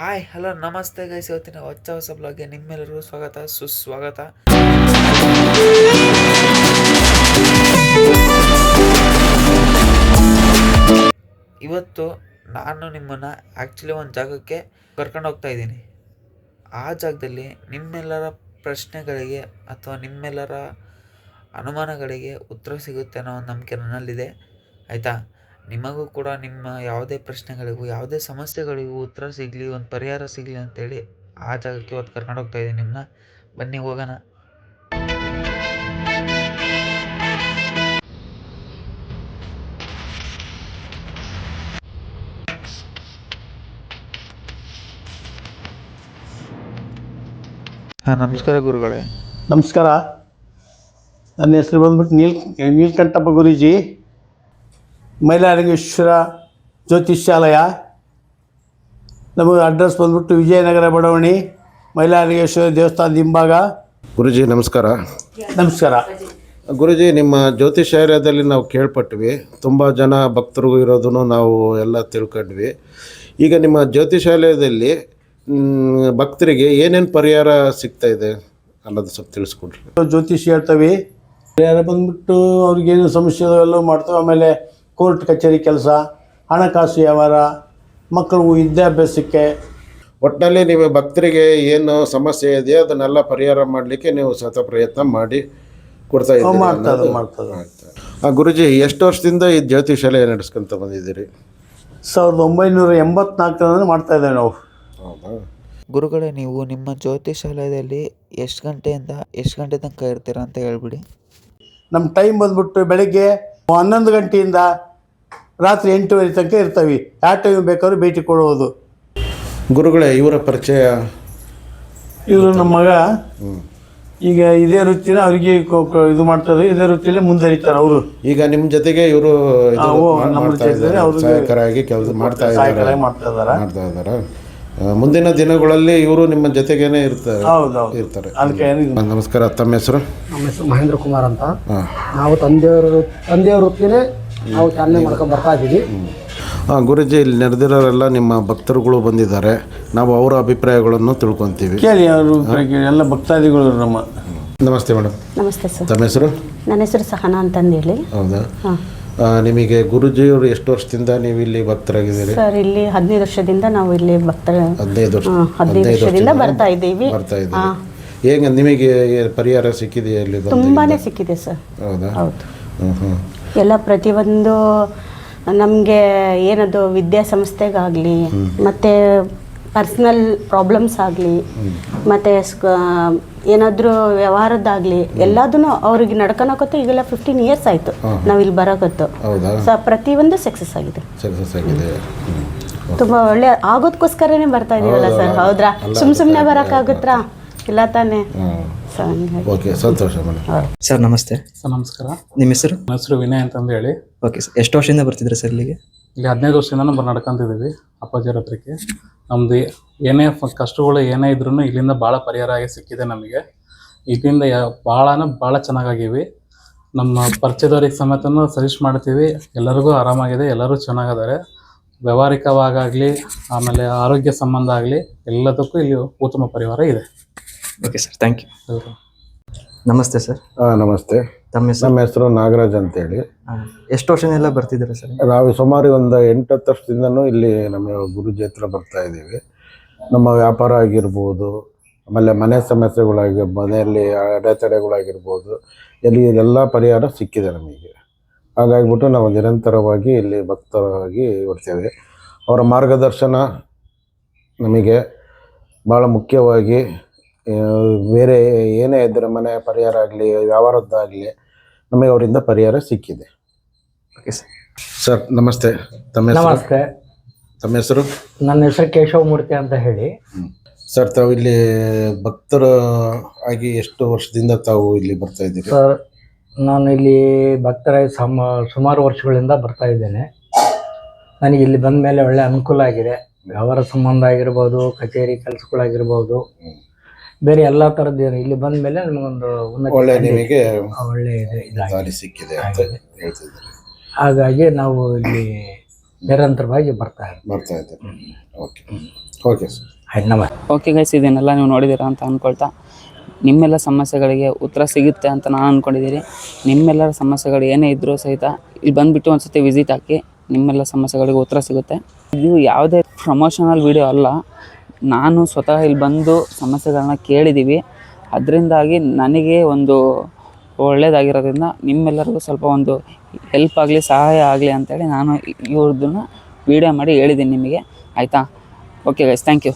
Hi hello ನಮಸ್ತೆ guys, ಇವತ್ತಿನ ಹೊಸ ಬ್ಲಾಗ್ಗೆ ನಿಮ್ಮೆಲ್ಲರಿಗೂ ಸ್ವಾಗತ ಸುಸ್ವಾಗತ. ಇವತ್ತು ನಾನು ನಿಮ್ಮನ್ನು ಆ್ಯಕ್ಚುಲಿ ಒಂದು ಜಾಗಕ್ಕೆ ಕರ್ಕೊಂಡು ಹೋಗ್ತಾ ಇದ್ದೀನಿ. ಆ ಜಾಗದಲ್ಲಿ ನಿಮ್ಮೆಲ್ಲರ ಪ್ರಶ್ನೆಗಳಿಗೆ ಅಥವಾ ನಿಮ್ಮೆಲ್ಲರ ಅನುಮಾನಗಳಿಗೆ ಉತ್ತರ ಸಿಗುತ್ತೆ ಅನ್ನೋ ಒಂದು ನಂಬಿಕೆ ನನ್ನಲ್ಲಿದೆ, ಆಯಿತಾ. ನಿಮಗೂ ಕೂಡ ನಿಮ್ಮ ಯಾವುದೇ ಪ್ರಶ್ನೆಗಳಿಗೂ ಯಾವುದೇ ಸಮಸ್ಯೆಗಳಿಗೂ ಉತ್ತರ ಸಿಗಲಿ, ಒಂದು ಪರಿಹಾರ ಸಿಗಲಿ ಅಂತೇಳಿ ಆ ಜಾಗಕ್ಕೆ ಇವತ್ತು ಕರ್ಕೊಂಡು ಹೋಗ್ತಾ ಇದ್ದೀನಿ ನಿಮ್ಮನ್ನ. ಬನ್ನಿ ಹೋಗೋಣ. ಹಾಂ, ನಮಸ್ಕಾರ ಗುರುಗಳೇ. ನಮಸ್ಕಾರ. ನನ್ನ ಹೆಸರು ಬಂದ್ಬಿಟ್ಟು ನೀಲಕಂಠಪ್ಪ ಗುರೂಜಿ, ಮೈಲಾರಲಿಂಗೇಶ್ವರ ಜ್ಯೋತಿಷ್ಯಾಲಯ. ನಮಗೆ ಅಡ್ರೆಸ್ ಬಂದ್ಬಿಟ್ಟು ವಿಜಯನಗರ ಬಡಾವಣೆ, ಮೈಲಾರಲಿಂಗೇಶ್ವರ ದೇವಸ್ಥಾನದ ಹಿಂಭಾಗ. ಗುರುಜಿ ನಮಸ್ಕಾರ. ನಮಸ್ಕಾರ ಗುರುಜಿ, ನಿಮ್ಮ ಜ್ಯೋತಿಷ್ಯಾಲಯದಲ್ಲಿ ನಾವು ಕೇಳ್ಪಟ್ವಿ, ತುಂಬ ಜನ ಭಕ್ತರು ಇರೋದನ್ನು ನಾವು ಎಲ್ಲ ತಿಳ್ಕೊಂಡ್ವಿ. ಈಗ ನಿಮ್ಮ ಜ್ಯೋತಿಷ್ಯಾಲಯದಲ್ಲಿ ಭಕ್ತರಿಗೆ ಏನೇನು ಪರಿಹಾರ ಸಿಗ್ತಾ ಇದೆ ಅನ್ನೋದು ಸ್ವಲ್ಪ ತಿಳಿಸ್ಕೊಡ್ರಿ. ಜ್ಯೋತಿಷಿ ಹೇಳ್ತೇವೆ, ಪರಿಹಾರ ಬಂದ್ಬಿಟ್ಟು ಅವ್ರಿಗೇನು ಸಮಸ್ಯೆ ಎಲ್ಲ ಮಾಡ್ತೇವೆ. ಆಮೇಲೆ ಕೋರ್ಟ್ ಕಚೇರಿ ಕೆಲಸ, ಹಣಕಾಸು ವ್ಯವಹಾರ, ಮಕ್ಕಳು ವಿದ್ಯಾಭ್ಯಾಸಕ್ಕೆ, ಒಟ್ಟಿನಲ್ಲಿ ನೀವು ಭಕ್ತರಿಗೆ ಏನು ಸಮಸ್ಯೆ ಇದೆಯೋ ಅದನ್ನೆಲ್ಲ ಪರಿಹಾರ ಮಾಡಲಿಕ್ಕೆ ನೀವು ಸತತ ಪ್ರಯತ್ನ ಮಾಡಿ ಕೊಡ್ತಾ ಇದ್ದೀರಿ. ಮಾಡ್ತದೆ. ಗುರುಜಿ, ಎಷ್ಟು ವರ್ಷದಿಂದ ಈ ಜ್ಯೋತಿಷಾಲಯ ನಡೆಸ್ಕೊಂತ ಬಂದಿದ್ದೀರಿ? 1984 ಮಾಡ್ತಾ ಇದ್ದೇವೆ ನಾವು. ಹೌದಾ ಗುರುಗಳೇ, ನೀವು ನಿಮ್ಮ ಜ್ಯೋತಿಷಾಲಯದಲ್ಲಿ ಎಷ್ಟು ಗಂಟೆಯಿಂದ ಎಷ್ಟು ಗಂಟೆ ತನಕ ಇರ್ತೀರಾ ಅಂತ ಹೇಳ್ಬಿಡಿ. ನಮ್ಮ ಟೈಮ್ ಬಂದ್ಬಿಟ್ಟು ಬೆಳಗ್ಗೆ 11 ಗಂಟೆಯಿಂದ ರಾತ್ರಿ 8:30 ತನಕ ಇರ್ತೀವಿ. ಯಾವ ಟೈಮ್ ಬೇಕಾದ್ರೂ ಭೇಟಿ ಕೊಡುವುದು. ಗುರುಗಳೇ, ಇವರ ಪರಿಚಯ? ಇವರು ನಮ್ಮ ಮಗ. ಈಗ ಇದೇ ವೃತ್ತಿನ ಅವರಿಗೆ ಇದು ಮಾಡ್ತಾರೆ, ಇದೇ ವೃತ್ತಿಯಲ್ಲೇ ಮುಂದುವರಿತಾರೆ ಅವರು. ಈಗ ನಿಮ್ಮ ಜೊತೆಗೆ ಇವರು ಸಹಾಯಕರಾಗಿ ಕೆಲಸ ಮಾಡ್ತಾ ಇದ್ದಾರೆ. ಮಾಡ್ತಾ ಮುಂದಿನ ದಿನಗಳಲ್ಲಿ ಇವರು ನಿಮ್ಮ ಜೊತೆಗೇನೆ ಇರ್ತಾರೆ. ಇರ್ತಾರೆ. ಅದಕ್ಕೆ ನಮಸ್ಕಾರ. ತಮ್ಮ ಹೆಸರು? ನಮ್ಮ ಹೆಸರು ಮಹೇಂದ್ರ ಕುಮಾರ್ ಅಂತ. ನಾವು ತಂದೆಯವ್ರ ವೃತ್ತಿನೇ ನಾವು ಚಾಲನೆ ಮಾಡ್ಕೊಂಡು ಬರ್ತಾ ಇದ್ದೀವಿ. ಗುರುಜಿ, ಇಲ್ಲಿ ನಡೆದಿರೋರೆಲ್ಲ ನಿಮ್ಮ ಭಕ್ತರುಗಳು ಬಂದಿದ್ದಾರೆ, ನಾವು ಅವರ ಅಭಿಪ್ರಾಯಗಳನ್ನು ತಿಳ್ಕೊತೀವಿ. ಕೇಳಿ, ಅವರು ಎಲ್ಲ ಭಕ್ತಾದಿಗಳು ನಮ್ಮ. ನಮಸ್ತೆ ಮೇಡಮ್. ನಮಸ್ತೆ ಸರ್. ತಮ್ಮ ಹೆಸರು? ನನ್ನ ಹೆಸರು ಸಹನಾ ಅಂತಂದೇಳಿ. ಹೌದಾ. ನಿಮಗೆ ಗುರುಜಿಯವರು ಎಷ್ಟು ವರ್ಷದಿಂದ ನೀವು ಇಲ್ಲಿ ಭಕ್ತರಾಗಿದ್ದೀರಿ? ಸರ್, ಇಲ್ಲಿ 15 ವರ್ಷದಿಂದ ನಾವು ಇಲ್ಲಿ ಭಕ್ತರ. 15 ವರ್ಷದಿಂದ ಬರ್ತಾ ಇದ್ದೀವಿ. ಹೇಗೆ ನಿಮಗೆ ಪರಿಹಾರ ಸಿಕ್ಕಿದೆಯಾ? ಇಲ್ಲಿ ತುಂಬಾನೇ ಸಿಕ್ಕಿದೆ ಸರ್. ಹೌದಾ? ಹೌದು. ಎಲ್ಲ ಪ್ರತಿಯೊಂದು ನಮಗೆ ಏನದು ವಿದ್ಯಾಸಂಸ್ಥೆಗಾಗಲಿ, ಮತ್ತು ಪರ್ಸ್ನಲ್ ಪ್ರಾಬ್ಲಮ್ಸ್ ಆಗಲಿ, ಮತ್ತು ಏನಾದರೂ ವ್ಯವಹಾರದ್ದಾಗಲಿ ಎಲ್ಲದನ್ನು ಅವ್ರಿಗೆ ನಡ್ಕೊಳಕತ್ತು. ಈಗೆಲ್ಲ 15 ಇಯರ್ಸ್ ಆಯಿತು ನಾವು ಇಲ್ಲಿ ಬರೋಕತ್ತು. ಪ್ರತಿಯೊಂದು ಸಕ್ಸಸ್ ಆಗಿದೆ. ತುಂಬ ಒಳ್ಳೆ ಆಗೋದಕ್ಕೋಸ್ಕರನೇ ಬರ್ತಾ ಇದೀವಲ್ಲ ಸರ್. ಹೌದ್ರಾ? ಸುಮ್ಮನೆ ಬರೋಕ್ಕಾಗುತ್ತಾ? ಇಲ್ಲ ತಾನೇ. ಓಕೆ, ಸಂತೋಷ ಸರ್. ನಮಸ್ತೆ ಸರ್. ನಮಸ್ಕಾರ. ನಿಮ್ಮ ಹೆಸರು? ನನ್ನ ಹೆಸರು ವಿನಯ್ ಅಂತಂದು ಹೇಳಿ. Okay sir. ಎಷ್ಟು ವರ್ಷದಿಂದ ಬರ್ತಿದ್ರೆ ಸರ್ ಇಲ್ಲಿಗೆ? ಇಲ್ಲಿ 15 ವರ್ಷದಿಂದ ನಾವು ನಡ್ಕೊಂತಿದ್ದೀವಿ ಅಪ್ಪಾಜಿಯವ್ರ ಹತ್ರಕ್ಕೆ. ನಮ್ಮದು ಏನೇ ಕಷ್ಟಗಳು ಏನೇ ಇದ್ರೂ ಇಲ್ಲಿಂದ ಭಾಳ ಪರಿಹಾರ ಆಗಿ ಸಿಕ್ಕಿದೆ ನಮಗೆ. ಇಲ್ಲಿಂದ ಭಾಳ ಚೆನ್ನಾಗಾಗಿವಿ. ನಮ್ಮ ಪರಿಚಯದವ್ರಿಗೆ ಸಮೇತನೂ ಸಜೆಸ್ಟ್ ಮಾಡ್ತೀವಿ. ಎಲ್ಲರಿಗೂ ಆರಾಮಾಗಿದೆ, ಎಲ್ಲರೂ ಚೆನ್ನಾಗಿದ್ದಾರೆ. ವ್ಯಾವಹಾರಿಕವಾಗಲಿ, ಆಮೇಲೆ ಆರೋಗ್ಯ ಸಂಬಂಧ ಆಗಲಿ, ಎಲ್ಲದಕ್ಕೂ ಇಲ್ಲಿ ಉತ್ತಮ ಪರಿಹಾರ ಇದೆ. Okay sir, thank you. ನಮಸ್ತೆ ಸರ್. ನಮಸ್ತೆ. ತಮ್ಮ ಹೆಸರು? ನಮ್ಮ ಹೆಸರು ನಾಗರಾಜ್ ಅಂತೇಳಿ. ಎಷ್ಟು ವರ್ಷನೆಲ್ಲ ಬರ್ತಿದ್ದೀರಾ ಸರ್? ನಾವು ಸುಮಾರು ಒಂದು 8-10 ವರ್ಷದಿಂದನೂ ಇಲ್ಲಿ ನಮ್ಮ ಗುರುಜಿ ಹತ್ರ ಬರ್ತಾ ಇದ್ದೀವಿ. ನಮ್ಮ ವ್ಯಾಪಾರ ಆಗಿರ್ಬೋದು, ಆಮೇಲೆ ಮನೆ ಸಮಸ್ಯೆಗಳಾಗಿ, ಮನೆಯಲ್ಲಿ ಅಡೆತಡೆಗಳಾಗಿರ್ಬೋದು, ಎಲ್ಲ ಪರಿಹಾರ ಸಿಕ್ಕಿದೆ ನಮಗೆ. ಹಾಗಾಗಿಬಿಟ್ಟು ನಾವು ನಿರಂತರವಾಗಿ ಇಲ್ಲಿ ಭಕ್ತರಾಗಿ ಇರ್ತೇವೆ. ಅವರ ಮಾರ್ಗದರ್ಶನ ನಮಗೆ ಭಾಳ ಮುಖ್ಯವಾಗಿ. ಬೇರೆ ಏನೇ ಇದ್ದರೆ ಮನೆ ಪರಿಹಾರ ಆಗಲಿ, ವ್ಯವಹಾರದ್ದಾಗಲಿ, ನಮಗೆ ಅವರಿಂದ ಪರಿಹಾರ ಸಿಕ್ಕಿದೆ. Okay sir. ಸರ್ ನಮಸ್ತೆ. ತಮ್ಮ ಹೆಸರು? ನಮಸ್ತೆ. ತಮ್ಮ ಹೆಸರು? ನನ್ನ ಹೆಸರು ಕೇಶವಮೂರ್ತಿ ಅಂತ ಹೇಳಿ. ಸರ್, ತಾವು ಇಲ್ಲಿ ಭಕ್ತರ ಆಗಿ ಎಷ್ಟು ವರ್ಷದಿಂದ ತಾವು ಇಲ್ಲಿ ಬರ್ತಾ ಇದ್ದೀರಿ? ಸರ್, ನಾನು ಇಲ್ಲಿ ಭಕ್ತರಾಗಿ ಸುಮಾರು ವರ್ಷಗಳಿಂದ ಬರ್ತಾ ಇದ್ದೇನೆ. ನನಗೆ ಇಲ್ಲಿ ಬಂದ ಮೇಲೆ ಒಳ್ಳೆ ಅನುಕೂಲ ಆಗಿದೆ. ವ್ಯವಹಾರ ಸಂಬಂಧ ಆಗಿರ್ಬೋದು, ಕಚೇರಿ ಕೆಲಸಗಳಾಗಿರ್ಬೋದು, ಬೇರೆ ಎಲ್ಲ ಥರದ್ದು ಇಲ್ಲಿ ಬಂದ ಮೇಲೆ ನಮಗೊಂದು ಒಳ್ಳೆ ನಿಮಗೆ ಒಳ್ಳೆ ದಾರಿ ಸಿಕ್ಕಿದೆ ಅಂತ ಹೇಳ್ತಿದ್ದಾರೆ. ಹಾಗಾಗಿ ನಾವು ಇಲ್ಲಿ ನಿರಂತರವಾಗಿ ಬರ್ತಾ ಇದ್ದೀವಿ. Okay okay sir. ಆಯ್ತು ನಮಸ್ತೆ. ಓಕೆ ಗೈಸ್, ಇದನ್ನೆಲ್ಲ ನೀವು ನೋಡಿದ್ದೀರಾ ಅಂತ ಅಂದ್ಕೊಳ್ತಾ ನಿಮ್ಮೆಲ್ಲ ಸಮಸ್ಯೆಗಳಿಗೆ ಉತ್ತರ ಸಿಗುತ್ತೆ ಅಂತ ನಾನು ಅಂದ್ಕೊಂಡಿದ್ದೀನಿ. ನಿಮ್ಮೆಲ್ಲರ ಸಮಸ್ಯೆಗಳು ಏನೇ ಇದ್ದರೂ ಸಹಿತ ಇಲ್ಲಿ ಬಂದುಬಿಟ್ಟು ಒಂದು ಸತಿ ವಿಸಿಟ್ ಹಾಕಿ, ನಿಮ್ಮೆಲ್ಲ ಸಮಸ್ಯೆಗಳಿಗೆ ಉತ್ತರ ಸಿಗುತ್ತೆ. ಇದು ಯಾವುದೇ ಪ್ರಮೋಷನಲ್ ವಿಡಿಯೋ ಅಲ್ಲ, ನಾನು ಸ್ವತಃ ಇಲ್ಲಿ ಬಂದು ಸಮಸ್ಯೆಗಳನ್ನ ಕೇಳಿದ್ದೀವಿ. ಅದರಿಂದಾಗಿ ನನಗೆ ಒಂದು ಒಳ್ಳೆಯದಾಗಿರೋದ್ರಿಂದ ನಿಮ್ಮೆಲ್ಲರಿಗೂ ಸ್ವಲ್ಪ ಒಂದು ಹೆಲ್ಪ್ ಆಗಲಿ, ಸಹಾಯ ಆಗಲಿ ಅಂತೇಳಿ ನಾನು ಇವ್ರದ್ದನ್ನು ವೀಡಿಯೋ ಮಾಡಿ ಹೇಳಿದ್ದೀನಿ ನಿಮಗೆ. ಆಯಿತಾ? Okay guys, thank you.